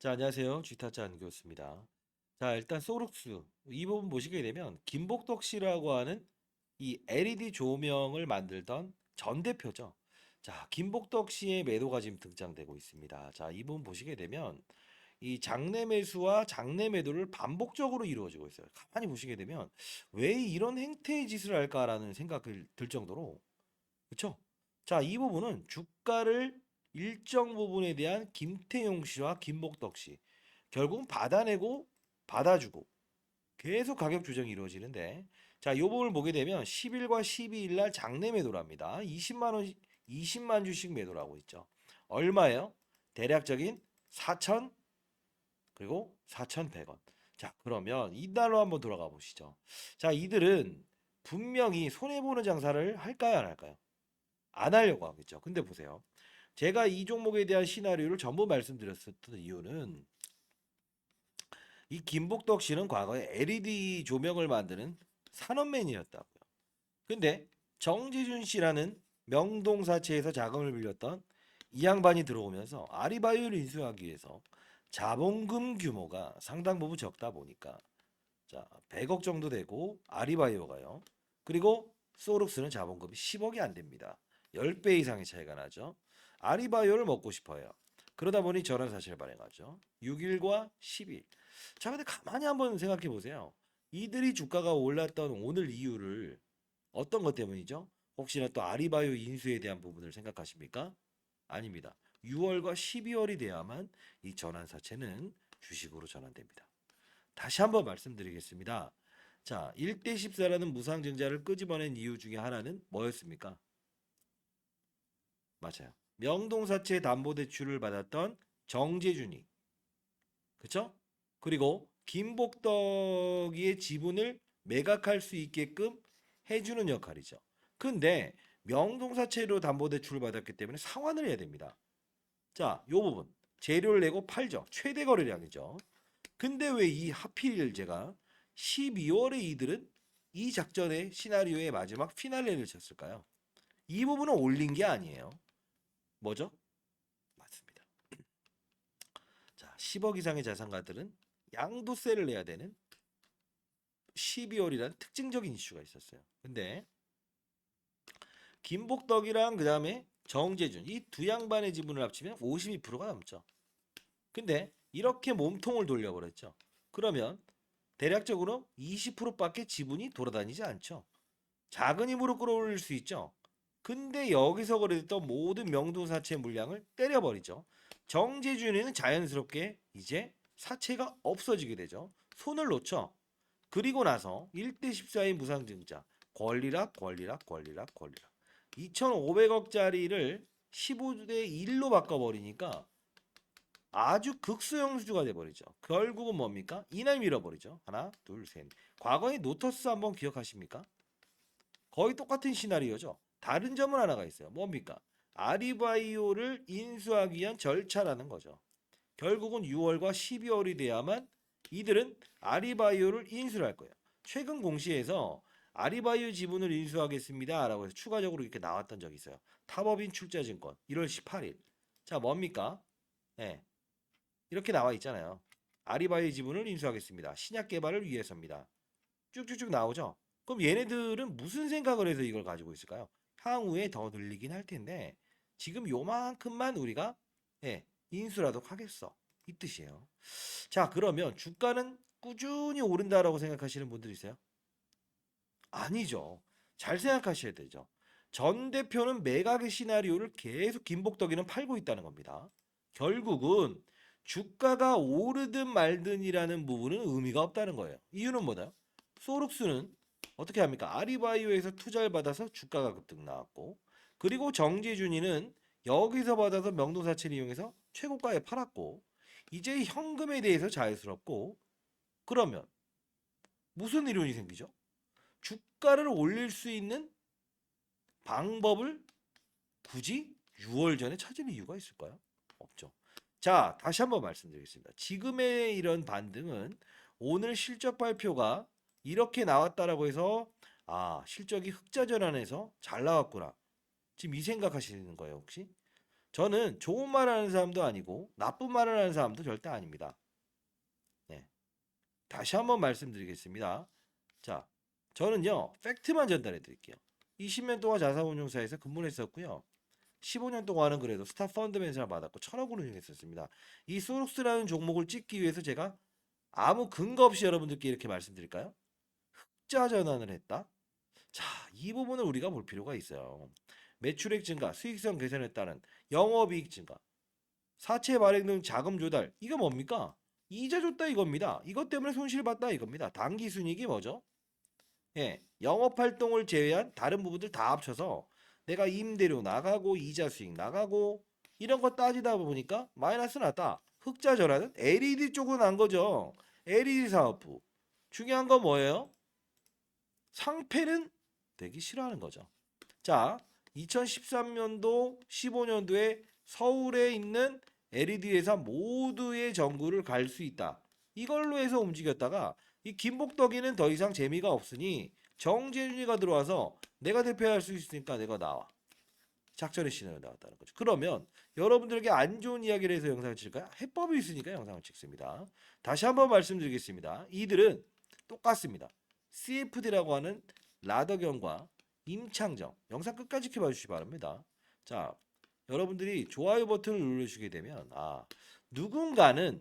자, 안녕하세요. 쥐타짜 교수입니다. 자, 일단 소룩스 이 부분 보시게 되면 김복덕 씨라고 하는 이 LED 조명을 만들던 전 대표죠. 자, 김복덕 씨의 매도가 지금 등장되고 있습니다. 자, 이 부분 보시게 되면 이 장내 매수와 장내 매도를 반복적으로 이루어지고 있어요. 가만히 보시게 되면 왜 이런 행태의 짓을 할까라는 생각이 들 정도로 그렇죠? 자, 이 부분은 주가를 일정 부분에 대한 김태용 씨와 김복덕 씨 결국은 받아내고 받아주고 계속 가격 조정이 이루어지는데 자, 이 부분을 보게 되면 10일과 12일 날 장내 매도랍니다. 20만 원 20만 주씩 매도를 하고 있죠. 얼마예요? 대략적인 4천 그리고 4,100원. 자, 그러면 이달로 한번 돌아가 보시죠. 자, 이들은 분명히 손해 보는 장사를 할까요, 안 할까요? 안 하려고 하겠죠. 근데 보세요. 제가 이 종목에 대한 시나리오를 전부 말씀드렸었던 이유는 이 김복덕 씨는 과거에 LED 조명을 만드는 산업맨이었다고요. 근데 정재준 씨라는 명동사채에서 자금을 빌렸던 이 양반이 들어오면서 아리바이오를 인수하기 위해서 자본금 규모가 상당 부분 적다 보니까 자 100억 정도 되고 아리바이오가요. 그리고 소룩스는 자본금이 10억이 안 됩니다. 10배 이상의 차이가 나죠. 아리바이오를 먹고 싶어요. 그러다 보니 저런 사실을 발행하죠. 6일과 10일. 자, 근데 가만히 한번 생각해 보세요. 이들이 주가가 올랐던 오늘 이유를 어떤 것 때문이죠? 혹시나 또 아리바이오 인수에 대한 부분을 생각하십니까? 아닙니다. 6월과 12월이 돼야만 이 전환사채는 주식으로 전환됩니다. 다시 한번 말씀드리겠습니다. 자, 1대 14라는 무상증자를 끄집어낸 이유 중에 하나는 뭐였습니까? 맞아요. 명동사채 담보대출을 받았던 정재준이, 그쵸? 그리고 김복덕이의 지분을 매각할 수 있게끔 해주는 역할이죠. 근데 명동사채로 담보대출을 받았기 때문에 상환을 해야 됩니다. 자, 요 부분. 재료를 내고 팔죠. 최대 거래량이죠. 근데 왜 이 하필 제가 12월에 이들은 이 작전의 시나리오의 마지막 피날레를 쳤을까요? 이 부분은 올린 게 아니에요. 뭐죠? 맞습니다. 자, 10억 이상의 자산가들은 양도세를 내야 되는 12월이라는 특징적인 이슈가 있었어요. 근데 김복덕이랑 그다음에 정재준 이 두 양반의 지분을 합치면 52%가 넘죠. 근데 이렇게 몸통을 돌려버렸죠. 그러면 대략적으로 20%밖에 지분이 돌아다니지 않죠. 작은 힘으로 끌어올릴 수 있죠. 근데 여기서 거래됐던 모든 명동사채 물량을 때려버리죠. 정제준에는 자연스럽게 이제 사채가 없어지게 되죠. 손을 놓죠. 그리고 나서 1대 14의 무상증자 권리락 권리락 권리락 권리락 2,500억짜리를 15대 1로 바꿔버리니까 아주 극소형수주가 돼버리죠. 결국은 뭡니까? 이날 밀어버리죠. 하나, 둘, 셋. 과거의 노터스 한번 기억하십니까? 거의 똑같은 시나리오죠. 다른 점은 하나가 있어요. 뭡니까? 아리바이오를 인수하기 위한 절차라는 거죠. 결국은 6월과 12월이 돼야만 이들은 아리바이오를 인수를 할 거예요. 최근 공시에서 아리바이오 지분을 인수하겠습니다. 라고 해서 추가적으로 이렇게 나왔던 적이 있어요. 탑업인 출자증권 1월 18일. 자, 뭡니까? 네, 이렇게 나와 있잖아요. 아리바이오 지분을 인수하겠습니다. 신약 개발을 위해서입니다. 쭉쭉쭉 나오죠. 그럼 얘네들은 무슨 생각을 해서 이걸 가지고 있을까요? 향후에 더 늘리긴 할 텐데 지금 요만큼만 우리가 인수라도 하겠어. 이 뜻이에요. 자, 그러면 주가는 꾸준히 오른다라고 생각하시는 분들 있어요? 아니죠. 잘 생각하셔야 되죠. 전 대표는 매각의 시나리오를 계속 김복덕이는 팔고 있다는 겁니다. 결국은 주가가 오르든 말든이라는 부분은 의미가 없다는 거예요. 이유는 뭐다? 소룩스는 어떻게 합니까? 아리바이오에서 투자를 받아서 주가가 급등 나왔고, 그리고 정재준이는 여기서 받아서 명동사채를 이용해서 최고가에 팔았고, 이제 현금에 대해서 자유스럽고, 그러면 무슨 이론이 생기죠? 주가를 올릴 수 있는 방법을 굳이 6월 전에 찾을 이유가 있을까요? 없죠. 자, 다시 한번 말씀드리겠습니다. 지금의 이런 반등은 오늘 실적 발표가 이렇게 나왔다라고 해서 실적이 흑자 전환해서 잘 나왔구나. 지금 이 생각하시는 거예요, 혹시? 저는 좋은 말 하는 사람도 아니고 나쁜 말을 하는 사람도 절대 아닙니다. 네. 다시 한번 말씀드리겠습니다. 자, 저는요, 팩트만 전달해 드릴게요. 20년 동안 자산운용사에서 근무를 했었고요. 15년 동안은 그래도 스타 펀드 매니저를 받았고 1,000억 원을 운용했었습니다. 이 소록스라는 종목을 찍기 위해서 제가 아무 근거 없이 여러분들께 이렇게 말씀드릴까요? 흑자 전환을 했다? 자, 이 부분을 우리가 볼 필요가 있어요. 매출액 증가, 수익성 개선에 따른 영업이익 증가, 사채 발행 등 자금 조달. 이거 뭡니까? 이자 줬다 이겁니다. 이것 때문에 손실 봤다 이겁니다. 당기 순이익이 뭐죠? 예, 영업 활동을 제외한 다른 부분들 다 합쳐서 내가 임대료 나가고 이자 수익 나가고 이런 거 따지다 보니까 마이너스 났다. 흑자 전환은 LED 쪽으로 난 거죠. LED 사업부. 중요한 건 뭐예요? 상패는 되기 싫어하는 거죠. 자, 2013년도, 15년도에 서울에 있는 LED 회사 모두의 전구를 갈 수 있다. 이걸로 해서 움직였다가 이 김복덕이는 더 이상 재미가 없으니 정재준이가 들어와서 내가 대표할 수 있으니까 내가 나와. 작전의 신호가 나왔다는 거죠. 그러면 여러분들에게 안 좋은 이야기를 해서 영상을 찍을까요? 해법이 있으니까 영상을 찍습니다. 다시 한번 말씀드리겠습니다. 이들은 똑같습니다. CFD라고 하는 라더견과 임창정 영상 끝까지 지켜봐 주시기 바랍니다. 자, 여러분들이 좋아요 버튼을 눌러주시게 되면 누군가는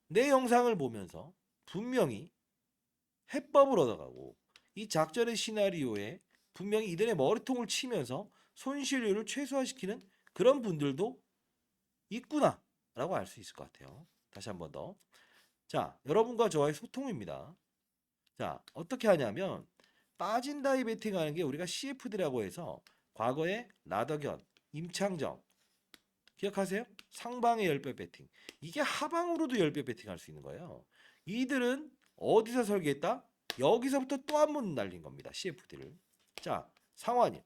내 영상을 보면서 분명히 해법을 얻어가고 이 작전의 시나리오에 분명히 이들의 머리통을 치면서 손실률을 최소화시키는 그런 분들도 있구나라고 알 수 있을 것 같아요. 다시 한번 더. 자, 여러분과 저와의 소통입니다. 자, 어떻게 하냐면 빠진다이 베팅하는 게 우리가 CFD라고 해서 과거에 라더견, 임창정 기억하세요? 상방의 10배 베팅. 이게 하방으로도 10배 베팅할 수 있는 거예요. 이들은 어디서 설계했다? 여기서부터 또 한 번 날린 겁니다. CFD를. 자, 상환이.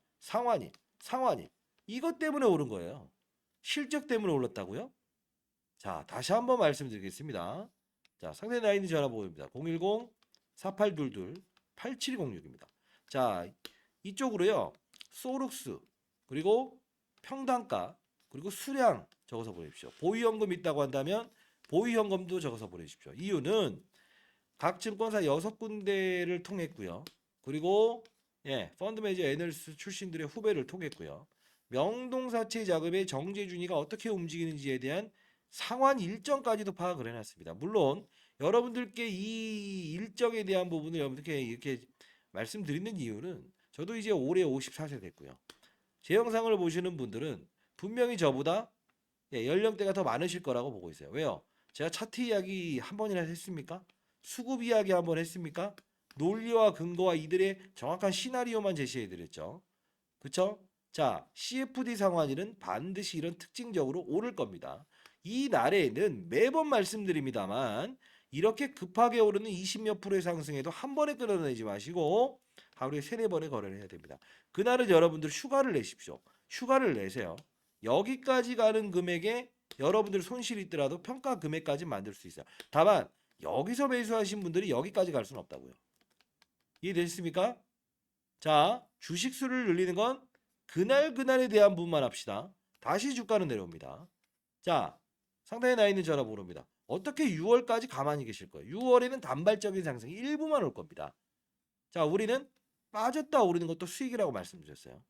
이것 때문에 오른 거예요. 실적 때문에 올랐다고요? 자, 다시 한번 말씀드리겠습니다. 자, 상대 라인이 전화번호입니다. 010-4822-8706입니다. 자, 이쪽으로요. 소룩스 그리고 평단가 그리고 수량 적어서 보내십시오. 보유현금 있다고 한다면 보유현금도 적어서 보내십시오. 이유는 각 증권사 6군데를 통했고요. 그리고 펀드 매니저 애널리스트 출신들의 후배를 통했고요. 명동사채 자금의 정재준이가 어떻게 움직이는지에 대한 상환 일정까지도 파악을 해놨습니다. 물론 여러분들께 이 일정에 대한 부분을 여러분들께 이렇게 말씀드리는 이유는 저도 이제 올해 54세 됐고요. 제 영상을 보시는 분들은 분명히 저보다 연령대가 더 많으실 거라고 보고 있어요. 왜요? 제가 차트 이야기 한 번이나 했습니까? 수급 이야기 한 번 했습니까? 논리와 근거와 이들의 정확한 시나리오만 제시해 드렸죠. 그쵸? 자, CFD 상환일은 반드시 이런 특징적으로 오를 겁니다. 이 날에는 매번 말씀드립니다만 이렇게 급하게 오르는 20몇 프로의 상승에도 한 번에 끌어내지 마시고 하루에 3-4번의 거래를 해야 됩니다. 그날은 여러분들 휴가를 내십시오. 휴가를 내세요. 여기까지 가는 금액에 여러분들 손실이 있더라도 평가 금액까지 만들 수 있어요. 다만 여기서 매수하신 분들이 여기까지 갈 수는 없다고요. 이해되셨습니까? 자, 주식 수를 늘리는 건 그날에 대한 부분만 합시다. 다시 주가는 내려옵니다. 자, 상단에 나 있는 전화번호입니다. 어떻게 6월까지 가만히 계실 거예요? 6월에는 단발적인 상승이 일부만 올 겁니다. 자, 우리는 빠졌다 오르는 것도 수익이라고 말씀드렸어요.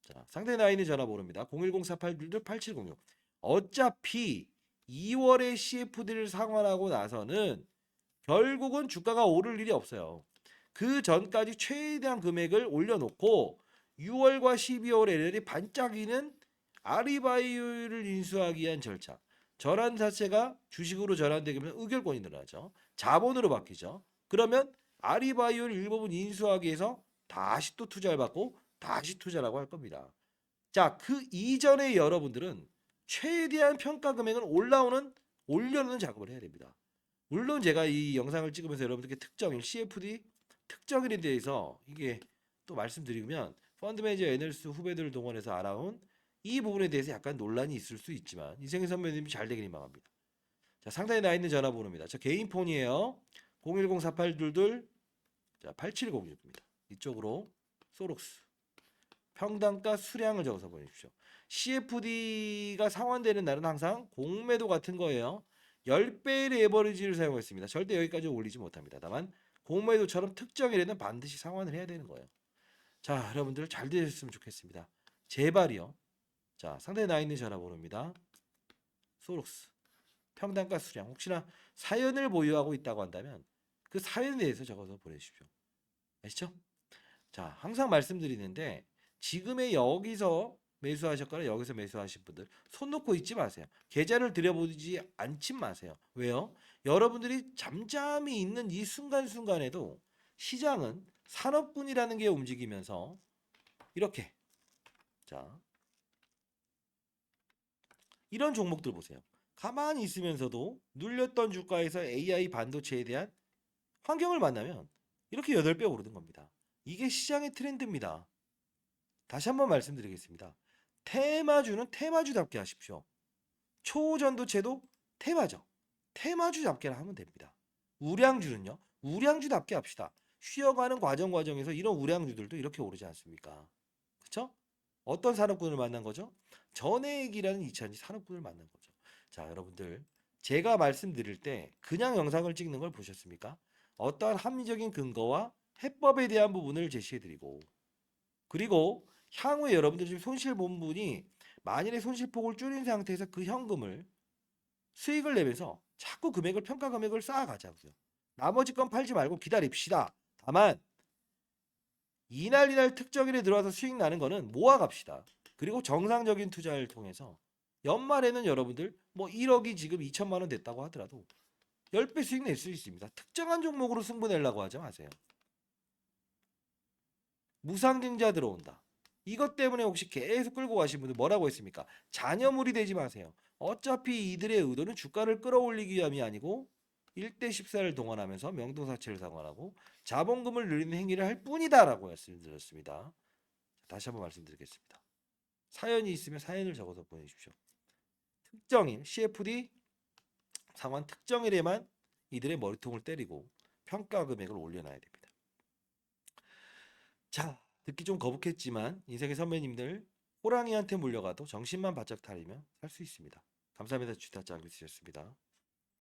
자, 상단에 나 있는 전화번호입니다. 010-4822-8706. 어차피 2월에 CFD를 상환하고 나서는 결국은 주가가 오를 일이 없어요. 그 전까지 최대한 금액을 올려놓고 6월과 12월에 LL이 반짝이는 아리바이오를 인수하기 위한 절차. 전환 자체가 주식으로 전환되게 되면 의결권이 늘어나죠. 자본으로 바뀌죠. 그러면 아리바이오를 일부분 인수하기 위해서 다시 또 투자를 받고 다시 투자라고 할 겁니다. 자, 그 이전에 여러분들은 최대한 평가 금액을 올려놓는 작업을 해야 됩니다. 물론 제가 이 영상을 찍으면서 여러분들께 특정일 CFD 특정일에 대해서 이게 또 말씀드리면 펀드 매니저 애널리스트 후배들을 동원해서 알아온 이 부분에 대해서 약간 논란이 있을 수 있지만 이생희 선배님이 잘 되길 희망합니다. 자, 상단에 나 있는 전화번호입니다. 저 개인 폰이에요. 010-4822 8706입니다. 이쪽으로 소록스 평단가 수량을 적어서 보내십시오. CFD가 상환되는 날은 항상 공매도 같은 거예요. 10배의 레버리지를 사용했습니다. 절대 여기까지 올리지 못합니다. 다만 공매도처럼 특정일에는 반드시 상환을 해야 되는 거예요. 자, 여러분들 잘 되셨으면 좋겠습니다. 제발이요. 자, 상단에 나와 있는 전화번호입니다. 소록스 평단가 수량 혹시나 사연을 보유하고 있다고 한다면 그 사연에 대해서 적어서 보내주십시오. 아시죠? 자, 항상 말씀드리는데 지금의 여기서 매수하셨거나 여기서 매수하신 분들 손 놓고 있지 마세요. 계좌를 들여보지 않지 마세요. 왜요? 여러분들이 잠잠히 있는 이 순간순간에도 시장은 산업군이라는 게 움직이면서 이렇게 자 이런 종목들 보세요. 가만히 있으면서도 눌렸던 주가에서 AI 반도체에 대한 환경을 만나면 이렇게 8배 오르는 겁니다. 이게 시장의 트렌드입니다. 다시 한번 말씀드리겠습니다. 테마주는 테마주답게 하십시오. 초전도체도 테마죠. 테마주답게 하면 됩니다. 우량주는요. 우량주답게 합시다. 쉬어가는 과정에서 이런 우량주들도 이렇게 오르지 않습니까? 그렇죠? 어떤 산업군을 만난 거죠? 전해액이라는 2차전지 산업군을 만난 거죠. 자, 여러분들 제가 말씀드릴 때 그냥 영상을 찍는 걸 보셨습니까? 어떠한 합리적인 근거와 해법에 대한 부분을 제시해드리고 그리고 향후에 여러분들 지금 손실 본 분이 만일의 손실폭을 줄인 상태에서 그 현금을 수익을 내면서 자꾸 금액을 평가 금액을 쌓아가자고요. 나머지 건 팔지 말고 기다립시다. 다만 이날 특정일에 들어와서 수익 나는 거는 모아갑시다. 그리고 정상적인 투자를 통해서 연말에는 여러분들 뭐 1억이 지금 2천만 원 됐다고 하더라도 10배 수익 낼 수 있습니다. 특정한 종목으로 승부 내려고 하지 마세요. 무상증자 들어온다. 이것 때문에 혹시 계속 끌고 가신 분들 뭐라고 했습니까? 잔여물이 되지 마세요. 어차피 이들의 의도는 주가를 끌어올리기 위함이 아니고 1대 14를 동원하면서 명동사채를 상환하고 자본금을 늘리는 행위를 할 뿐이다라고 말씀드렸습니다. 다시 한번 말씀드리겠습니다. 사연이 있으면 사연을 적어서 보내주십시오. 특정일 CFD 상환 특정일에만 이들의 머리통을 때리고 평가 금액을 올려놔야 됩니다. 자, 듣기 좀 거북했지만 인생의 선배님들 호랑이한테 물려가도 정신만 바짝 차리면 살 수 있습니다. 감사합니다. 주타짱 드셨습니다.